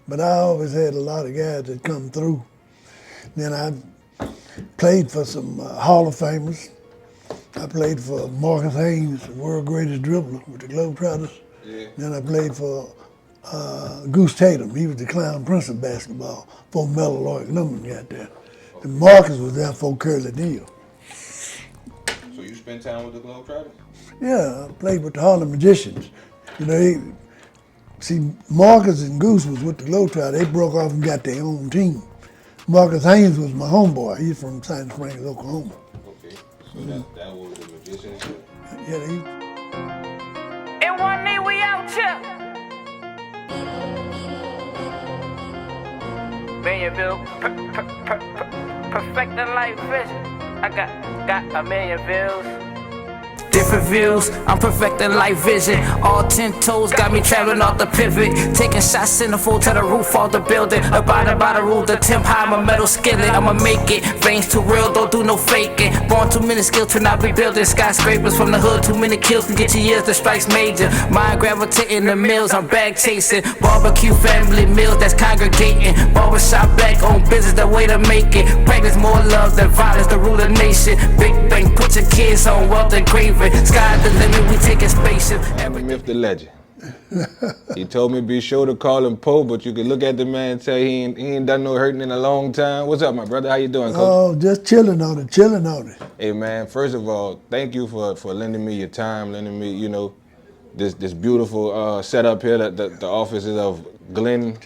But I always had a lot of guys that come through. Then I played for some Hall of Famers. I played for Marcus Haynes, the world greatest dribbler with the Globetrotters. Yeah. Then I played for Goose Tatum. He was the clown prince of basketball before Melo Lloyd Lemon got there. And Marcus was there for Curly Neal. So you spent time with the Globetrotters? Yeah, I played with the Harlem Magicians. You know, see, Marcus and Goose was with the Globetrotters. They broke off and got their own team. Marcus Haynes was my homeboy. He's from Silent Springs, Oklahoma. Okay, so that was the Magicians? Yeah, In one knee, we out here. Millionville, perfecting life vision. I got a million views. Different views, I'm perfecting life vision. All 10 toes got me traveling off the pivot. Taking shots in the full to the roof of the building. Abiding by the rule, the temp high, I'm a metal skillet. I'ma make it, veins too real, don't do no faking. Born too many skills to not be building skyscrapers from the hood. Too many kills can get your years, the strikes major. Mind gravitating the mills, I'm bag chasing. Barbecue family meals, that's congregating. Barbershop black on business, the way to make it. Practice more love than violence, the rule of nation. Big bang, put your kids on wealth engraving. Sky the limit, we taking spaceship. Myth the legend. He told me be sure to call him Poe, but you can look at the man and say he ain't done no hurting in a long time. What's up, my brother? How you doing, Coach? Oh, just chilling on it. Hey, man, first of all, thank you for lending me your time, lending me, this beautiful setup here. The offices of Glenn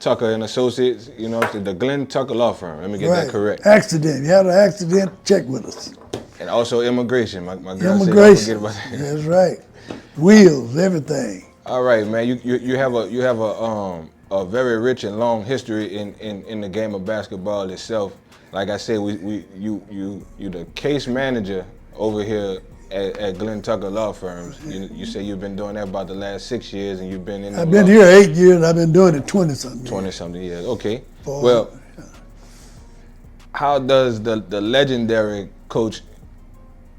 Tucker and Associates, the Glenn Tucker Law Firm. Let me get that correct. Accident. You had an accident, check with us. And also immigration. My girl Immigration. said don't forget about that. That's right. Wheels, everything. All right, man. You have a very rich and long history in the game of basketball itself. Like I said, you the case manager over here at Glenn Tucker Law Firms. You say you've been doing that about the last 6 years, and you've been in. I've been here 8 years. I've been doing it 20-something years. 20-something years. Okay. Well, how does the legendary coach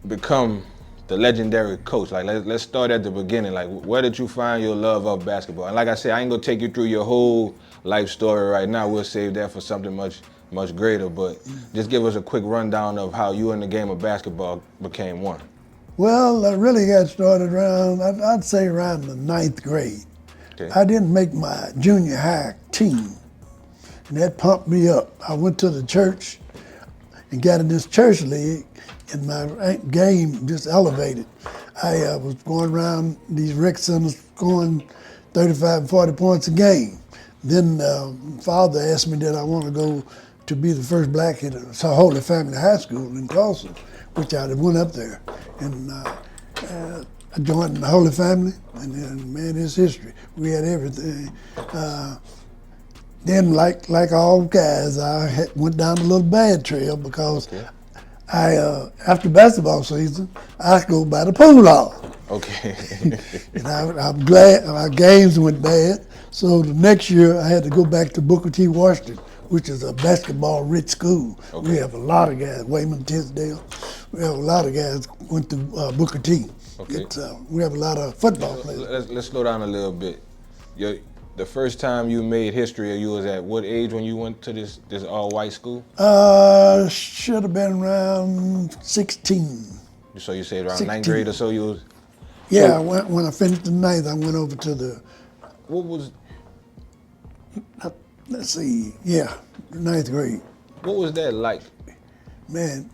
become the legendary coach? Like, let's start at the beginning. Like, where did you find your love of basketball? And like I said, I ain't gonna take you through your whole life story right now. We'll save that for something much greater. But just give us a quick rundown of how you and the game of basketball became one. Well, I really got started around, I'd say around the 9th grade. Okay. I didn't make my junior high team, and that pumped me up. I went to the church and got in this church league, and my game just elevated. I was going around these rec centers scoring 35 and 40 points a game. Then father asked me did I want to go to be the first black at Holy Family High School in Tulsa, which I went up there. And I joined the Holy Family, and then, man, it's history. We had everything. Then, like all guys, I went down a little bad trail because after basketball season, I go by the pool hall. Okay. And I'm glad my games went bad. So the next year, I had to go back to Booker T. Washington, which is a basketball-rich school. Okay. We have a lot of guys, Wayman Tisdale. We have a lot of guys went to Booker T. Okay. We have a lot of football players. Let's slow down a little bit. The first time you made history, you was at what age when you went to this all-white school? Should have been around 16. So you say around 16. 9th grade or so you was? Yeah, when I finished the 9th, I went over to the, What was? let's see, yeah, 9th grade. What was that like? Man,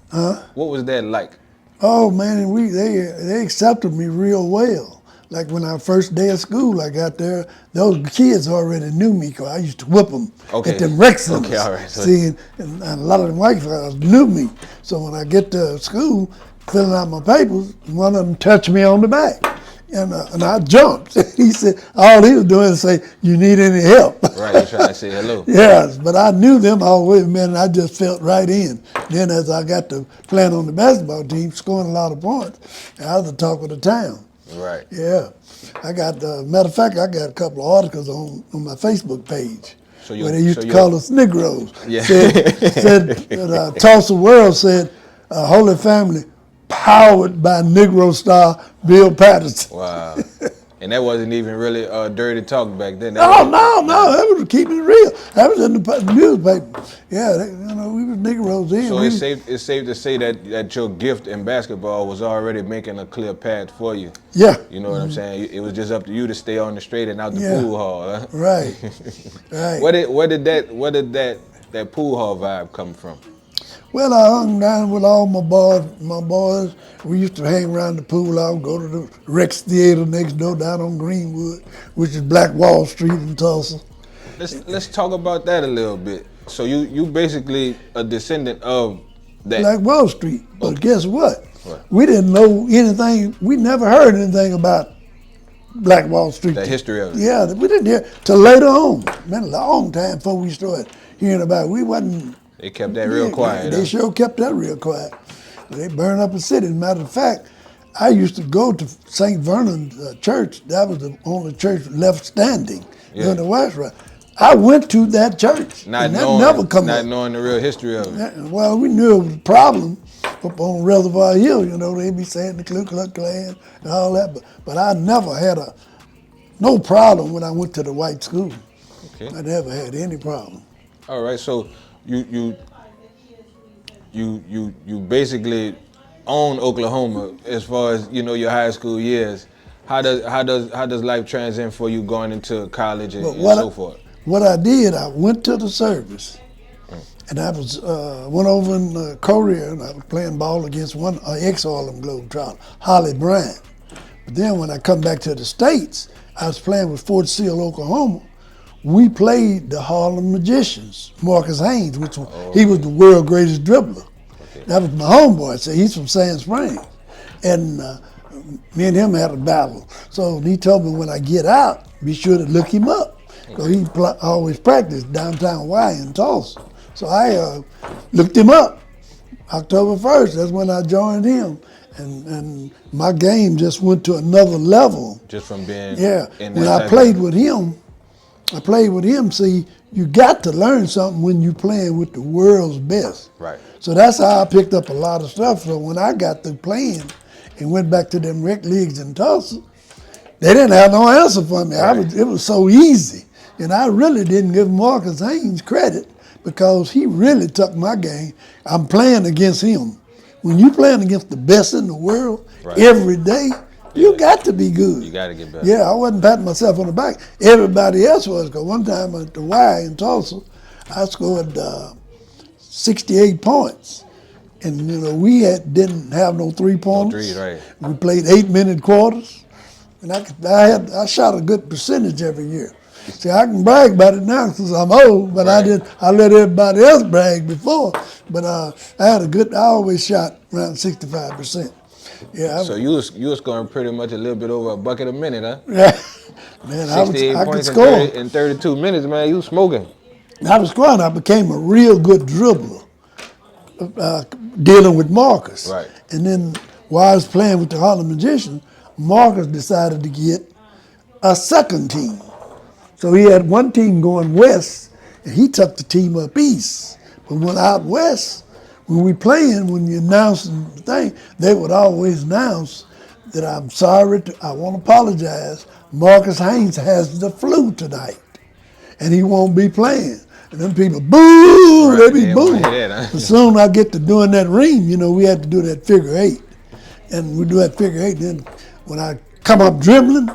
What was that like? Oh man, they accepted me real well. Like when I first day of school, I got there, those kids already knew me because I used to whip them at them rec centers. Okay, all right. See, and a lot of them white fellas knew me. So when I get to school, filling out my papers, one of them touched me on the back. And I jumped. He said, all he was doing is say, you need any help? Right, you're trying to say hello. Yes, but I knew them all the way, man, and I just felt right in. Then as I got to playing on the basketball team, scoring a lot of points, I was the talk of the town. Right. Yeah. I got, matter of fact, I got a couple of articles on my Facebook page where they used to call us Negroes. Yeah. Said Tulsa World said, Holy Family, powered by Negro star Bill Patterson. Wow. And that wasn't even really dirty talk back then. No, that was keeping it real. That was in the newspaper. Yeah, we was Negroes then. So it's safe to say that your gift in basketball was already making a clear path for you. Yeah. You know what I'm saying? It was just up to you to stay on the straight and out the pool hall. Huh? Right. Right. Where did that pool hall vibe come from? Well, I hung down with all my boys. We used to hang around the pool. I would go to the Rex Theater next door down on Greenwood, which is Black Wall Street in Tulsa. Let's talk about that a little bit. So you basically a descendant of that. Black Wall Street. But guess what? We didn't know anything. We never heard anything about Black Wall Street. The history of it. Yeah, we didn't hear till later on. Been a long time before we started hearing about it. We wasn't. They kept that real quiet. They sure kept that real quiet. They burned up the city. As a matter of fact, I used to go to St. Vernon Church. That was the only church left standing in the West. I went to that church. Not knowing the real history of it. Well, we knew it was a problem up on Reservoir Hill. They'd be saying the Ku Klux Klan and all that. But I never had no problem when I went to the white school. Okay. I never had any problem. All right, so you basically own Oklahoma as far as your high school years. How does life transcend for you going into college and so forth? What I did, I went to the service, and I was went over in Korea, and I was playing ball against one ex-Harlem Globetrotter, Holly Bryant. But then when I come back to the States, I was playing with Fort Sill, Oklahoma. We played the Harlem Magicians, Marcus Haynes, which he was the world's greatest dribbler. Okay. That was my homeboy. So he's from Sand Springs, and me and him had a battle. So he told me when I get out, be sure to look him up. So he always practiced downtown Y in Tulsa. So I looked him up. October 1st, that's when I joined him. And my game just went to another level. Just from being when I played with him, see, you got to learn something when you're playing with the world's best. Right. So that's how I picked up a lot of stuff. So when I got through playing and went back to them rec leagues in Tulsa, they didn't have no answer for me. Right. It was so easy. And I really didn't give Marcus Haynes credit because he really took my game. I'm playing against him. When you playing against the best in the world every day, you got to be good. You got to get better. Yeah, I wasn't patting myself on the back. Everybody else was. Because one time at the Y in Tulsa, I scored 68 points. And we didn't have no 3-pointers. No threes, right. We played 8-minute quarters. And I shot a good percentage every year. See, I can brag about it now since I'm old, but I let everybody else brag before. But I always shot around 65%. Yeah. So you was scoring pretty much a little bit over a bucket a minute, huh? Yeah. Man, 68 I points could score. in 32 minutes, man. You smoking. I was scoring. I became a real good dribbler dealing with Marcus. Right. And then while I was playing with the Harlem Magicians, Marcus decided to get a second team. So he had one team going west, and he took the team up east. But when out west, when we playing, when you announcing the thing, they would always announce that I'm sorry, I want to apologize. Marcus Haynes has the flu tonight, and he won't be playing. And them people, boo, they be booing. As soon as I get to doing that ream, we had to do that figure eight. And we do that figure eight, then when I come up dribbling,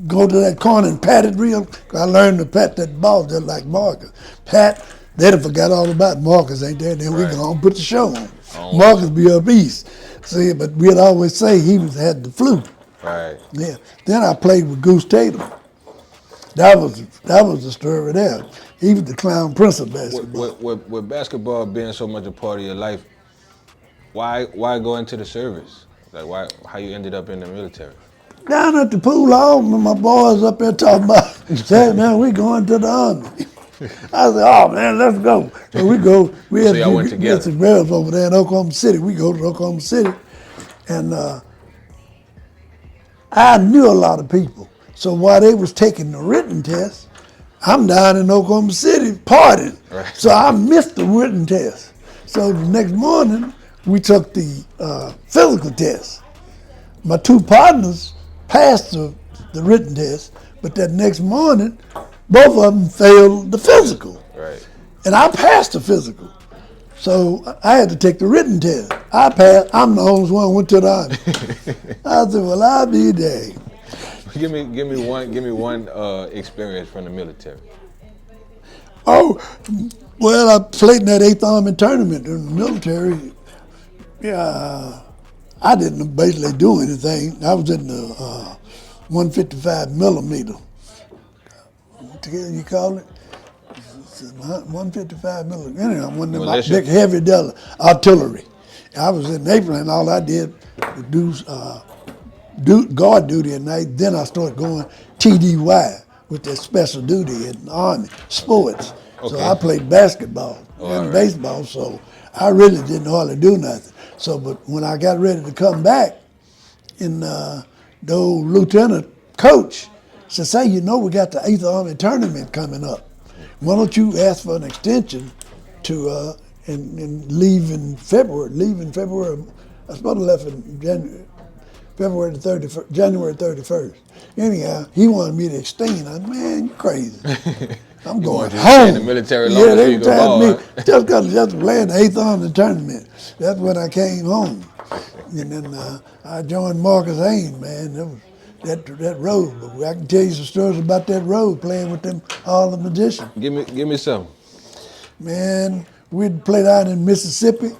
go to that corner and pat it real. I learned to pat that ball just like Marcus. Pat, they'd have forgot all about Marcus, ain't they? Then we can all put the show on. Marcus be up east. See, but we'd always say he had the flu. Right. Yeah. Then I played with Goose Tatum. That was the story there. He was the clown prince of basketball. With basketball being so much a part of your life, why go into the service? Like how you ended up in the military? Down at the pool hall, my boys up there talking about, say, man, we going to the Army. I said, oh, man, let's go. So we go. We had some girls over there in Oklahoma City. We go to Oklahoma City. And I knew a lot of people. So while they was taking the written test, I'm down in Oklahoma City partying. Right. So I missed the written test. So the next morning, we took the physical test. My two partners passed the the written test, but that next morning, both of them failed the physical. Right. And I passed the physical. So I had to take the written test. I passed. I'm the only one who went to the Army. I said, well, I'll be dang. Give me one experience from the military. Oh, well, I played in that 8th Army tournament in the military. Yeah, I didn't basically do anything. I was in the 155 millimeter. What the hell you call it? 155 millimeter. Anyhow, one of them big heavy artillery. I was in April, and all I did was do guard duty at night. Then I started going TDY with that special duty in the Army, sports. Okay. So I played basketball and baseball, so I really didn't hardly do nothing. So, but when I got ready to come back, and the old lieutenant coach said, say, you know, we got the 8th Army tournament coming up. Why don't you ask for an extension to and leave in February? Leave in February. I was supposed to left in January. January 31st. Anyhow, he wanted me to extend. I said, man, you crazy. I'm going home. In the military long they you were can ball, telling me, just to play in the 8th Army tournament. That's when I came home. And then I joined Marcus Haynes, man. That road. But I can tell you some stories about that road, playing with them, all the magicians. Give me some. Man, we'd play down in Mississippi.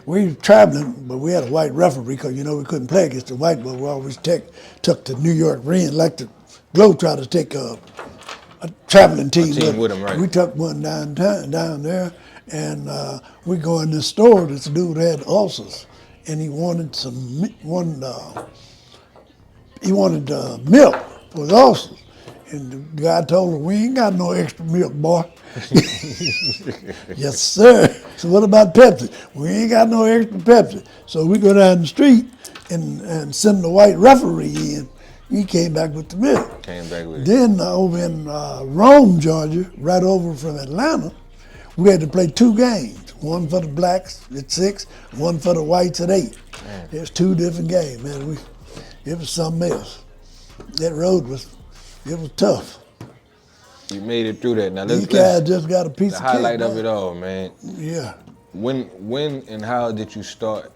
We were traveling, but we had a white referee because, you know, we couldn't play against the white, but we always took the New York Reds, like the Globetrotters take a traveling team with them, right. We took one down there, and we go in this store. This dude had ulcers, and he wanted milk for his ulcers. And the guy told him, we ain't got no extra milk, boy. Yes, sir. So what about Pepsi? We ain't got no extra Pepsi. So we go down the street and send the white referee in. He came back with the milk. Then over in Rome, Georgia, right over from Atlanta, we had to play 2 games. One for the blacks at 6, one for the whites at 8. There's 2 different games, man. It was something else. That road was tough. You made it through that. Now these guys just got a piece of cake. The highlight of it all, man. Yeah. When and how did you start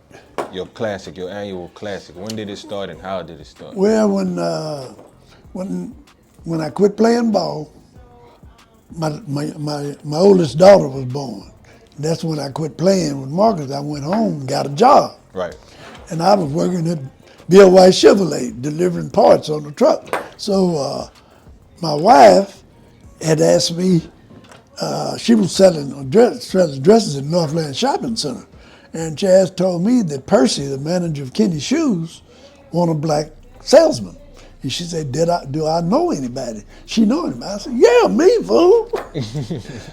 your classic, your annual classic? When did it start and how did it start? Well, when I quit playing ball, my oldest daughter was born. That's when I quit playing with Marcus. I went home and got a job. Right. And I was working at Bill White Chevrolet, delivering parts on the truck. So my wife had asked me, she was selling dresses in Northland Shopping Center. And Chaz told me that Percy, the manager of Kenny Shoes, wanted a black salesman. And she said, do I know anybody? She know him. I said, yeah, me, fool.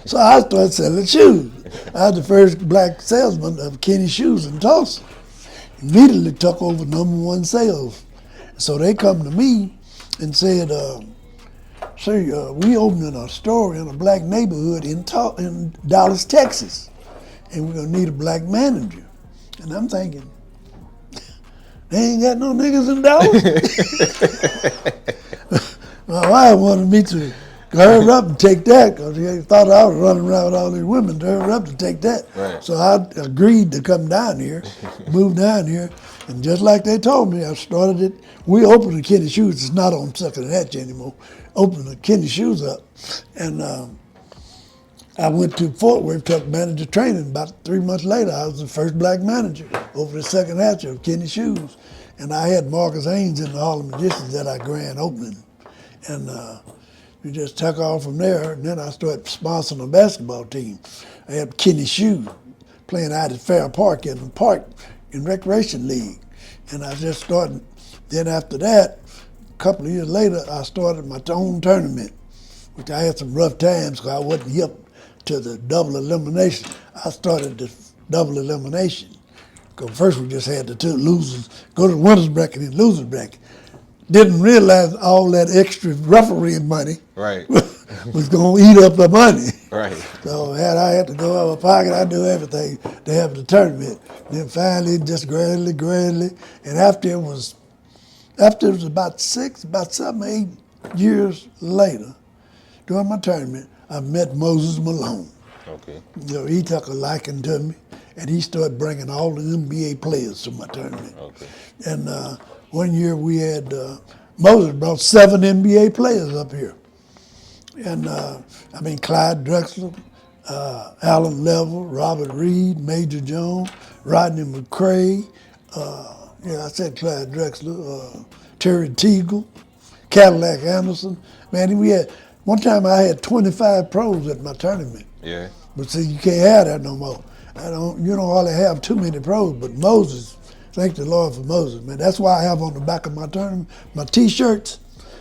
So I started selling shoes. I was the first black salesman of Kenny Shoes in Tulsa. Immediately took over #1 sales. So they come to me and said, sir, we opening a store in a black neighborhood in Dallas, Texas, and we're gonna need a black manager. And I'm thinking, they ain't got no niggas in Dallas. My wife wanted me to hurry up and take that because he thought I was running around with all these women to hurry up to take that. Right. So I agreed to come down here, move down here, and just like they told me, I started it. We opened the Kenny Shoes. It's not on 2nd and Hatch anymore. Opened the Kenny Shoes up, and I went to Fort Worth, took manager training. About 3 months later, I was the first black manager over the 2nd Hatch of Kenny Shoes. And I had Marcus Haynes in the Hall of Magicians at our grand opening. And we just took off from there, and then I started sponsoring a basketball team. I had Kenny Shoes playing out at Fair Park in the park in Recreation League. And I just started, then after that, a couple of years later, I started my own tournament, which I had some rough times because I wasn't hip to the double elimination. I started the double elimination. Because first we just had the 2 losers, go to the winner's bracket and loser's bracket. Didn't realize all that extra refereeing money was going to eat up the money. Right. So I had to go out of my pocket. I do everything to have the tournament. Then finally, just gradually, and after it was After it was about 7, 8 years later, during my tournament, I met Moses Malone. Okay. You know, he took a liking to me, and he started bringing all the NBA players to my tournament. Okay. And one year we had, Moses brought 7 NBA players up here. And Clyde Drexler, Alan Level, Robert Reed, Major Jones, Rodney McCray, I said Clyde Drexler, Terry Teagle, Cadillac Anderson. Man, one time I had 25 pros at my tournament. Yeah. But see, you can't have that no more. You don't hardly have too many pros, but Moses, thank the Lord for Moses, man. That's why I have on the back of my tournament, my T-shirts,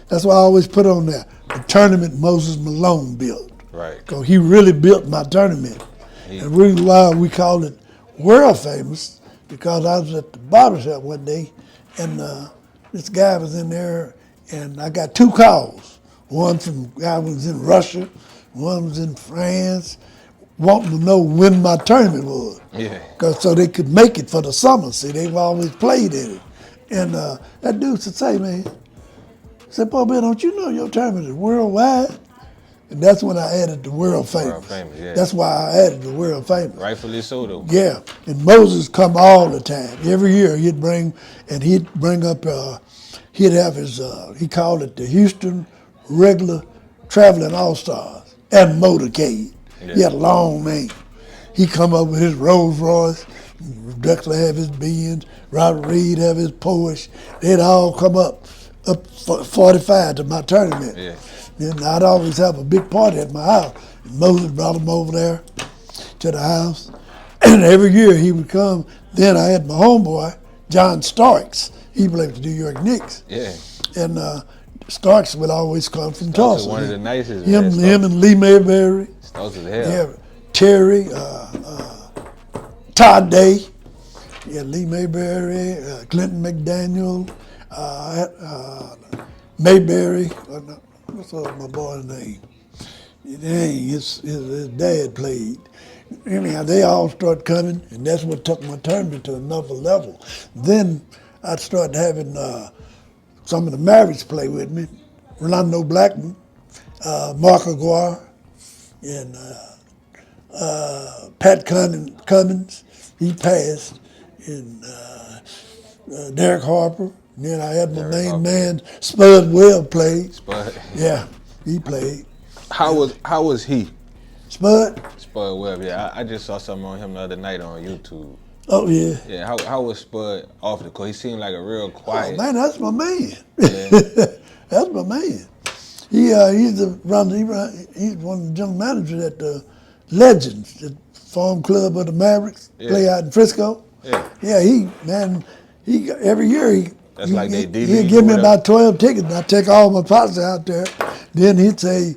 that's why I always put on there, the tournament Moses Malone built. Right. Because he really built my tournament. And the reason why we called it world famous, because I was at the barbershop one day, and this guy was in there, and I got 2 calls. One from a guy was in Russia, one was in France, wanting to know when my tournament was. Yeah. So they could make it for the summer. See, they've always played in it. And that dude said, say, man, boy, man, don't you know your tournament is worldwide? And that's when I added the world famous. World famous, yeah. That's why I added the world famous. Rightfully so, though. Yeah, and Moses come all the time. Every year he'd bring up, he'd have his, he called it the Houston Regular Traveling All-Stars and Motorcade. Yeah. He had a long name. He come up with his Rolls Royce, Drexler have his Benz, Robert Reed have his Porsche. They'd all come up 45 to my tournament. Yeah. And I'd always have a big party at my house. And Moses brought them over there to the house. And every year he would come. Then I had my homeboy, John Starks. He played for the New York Knicks. Yeah. And Starks would always come from Starks Tulsa. One of the nicest. Him and Lee Mayberry. Starks is hell. Yeah, Terry, Todd Day. Yeah, Lee Mayberry, Clinton McDaniel, Mayberry. What's my boy's name? Dang, his dad played. Anyhow, they all started coming, and that's what took my tournament to another level. Then I started having some of the Mavericks play with me. Rolando Blackman, Mark Aguirre, and Pat Cummins. He passed, and Derek Harper. And then I had my main man, Spud Webb played. Spud. Yeah, he played. How was he? Spud? Spud Webb, yeah. I just saw something on him the other night on YouTube. Oh, yeah. Yeah, how was Spud off the court? He seemed like a real quiet. Oh, man, that's my man. Yeah. That's my man. He's one of the general managers at the Legends, the farm club of the Mavericks, play out in Frisco. Yeah. Yeah, he every year he'd give me about 12 tickets, and I'd take all my pots out there. Then he'd say,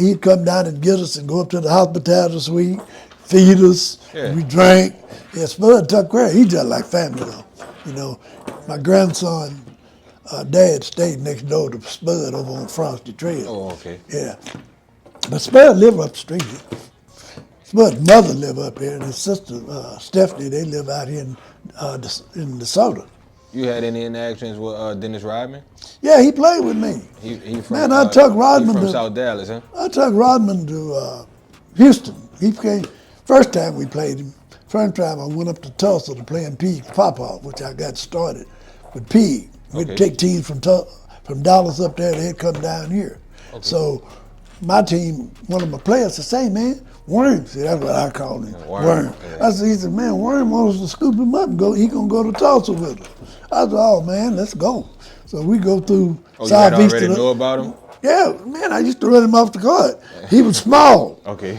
he'd come down and get us and go up to the hospitality suite, feed us, we drank. Yeah, Spud took care. He just like family though. You know, my grandson, dad stayed next door to Spud over on Frosty Trail. Oh, okay. Yeah. But Spud lived up the street here. Spud's mother lived up here, and his sister, Stephanie, they live out here in DeSoto. You had any interactions with Dennis Rodman? Yeah, he played with me. He from, Man, I took Rodman from to South Dallas, huh? I took Rodman to Houston. He came, first time we played him, first time I went up to Tulsa to play in Pig's Pop-Off, which I got started with Pig. We'd take teams from Dallas up there, they'd come down here. Okay. So my team, one of my players said, say, man, Worm, see, that's what I called him, Worm. Yeah. He said, man, Worm wants us to scoop him up and he gonna go to Tulsa with us. I said, oh man, let's go. So we go through Southeast. You already know about him? Yeah, man, I used to run him off the court. He was small. Okay.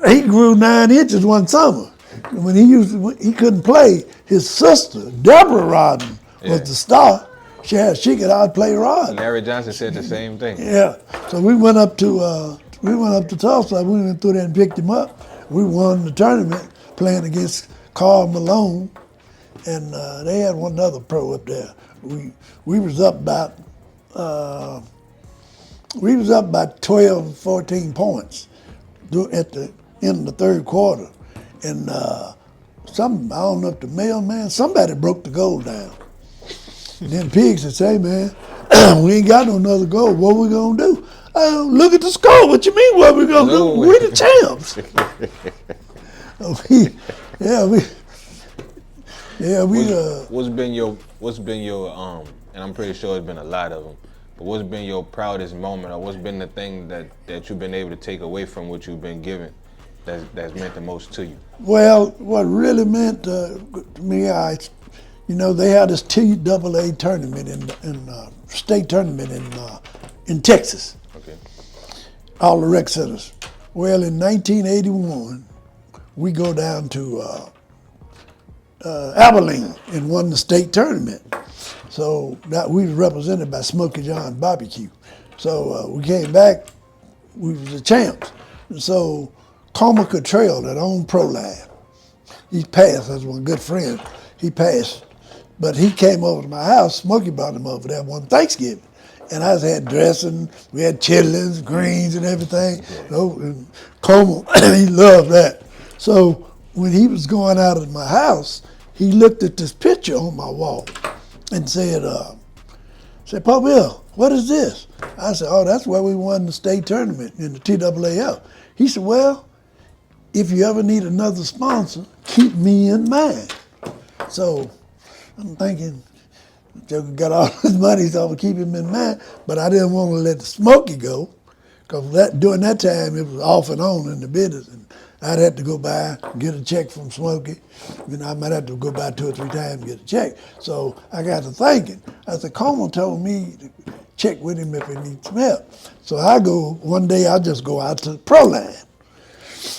He grew 9 inches one summer. When he couldn't play, his sister, Deborah Rodman, was the star. She could outplay Rod. Larry Johnson said the same thing. Yeah. So we went up to Tulsa. We went through there and picked him up. We won the tournament playing against Karl Malone, and they had one other pro up there. We was up about 12, 14 points at the end of the third quarter, and I don't know if the mailman, somebody broke the goal down. And then Pig said, "Hey man, we ain't got no another goal. What we gonna do?" Look at the score. What you mean? What we gonna do? No. We the champs. What's been your and I'm pretty sure it's been a lot of them, but what's been your proudest moment, or what's been the thing that you've been able to take away from what you've been given that's meant the most to you? Well, what really meant to me, they had this TAA tournament in state tournament in Texas. Okay. All the rec centers. Well, in 1981, we go down to Abilene and won the state tournament. So that we was represented by Smokey John Barbecue. So we came back, we was the champs. And so Comer Cottrell that owned ProLab, he passed, that's one good friend, he passed. But he came over to my house, Smokey brought him over there one Thanksgiving. And I had dressing, we had chitlins, greens and everything. And Comer, he loved that. So when he was going out of my house, he looked at this picture on my wall and said, "Paul Bill, what is this?" I said, "Oh, that's where we won the state tournament in the TAAF." He said, "Well, if you ever need another sponsor, keep me in mind." So I'm thinking, Joker got all his money, so I'm gonna keep him in mind, but I didn't want to let the Smokey go, because during that time it was off and on in the business, and I'd have to go by, get a check from Smokey. I might have to go by 2 or 3 times to get a check. So I got to thinking. I said, Coleman told me to check with him if he needs some help. So one day I just go out to the Pro Line.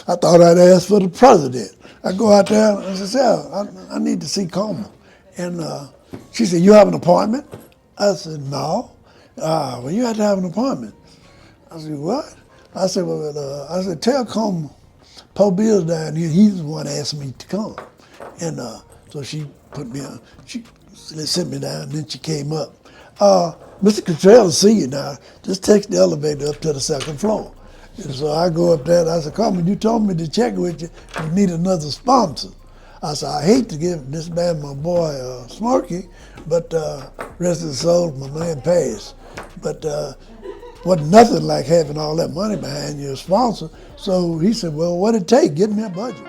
I thought I'd ask for the president. I go out there and I said, "Sal, I need to see Coleman." And she said, "You have an appointment?" I said, "No." "Well, you have to have an appointment." I said, "What?" I said, "Well, tell Coleman Poe Bill's down here, he's the one asked me to come." And so she sent me down, and then she came up. "Mr. Cottrell will see you now. Just take the elevator up to the 2nd floor." And so I go up there and I said, "Coleman, you told me to check with you. You need another sponsor." I said, "I hate to give this man my boy Smokey, but rest of the soul, my man passed. But wasn't nothing like having all that money behind your sponsor." So he said, "Well, what'd it take? Get me a budget."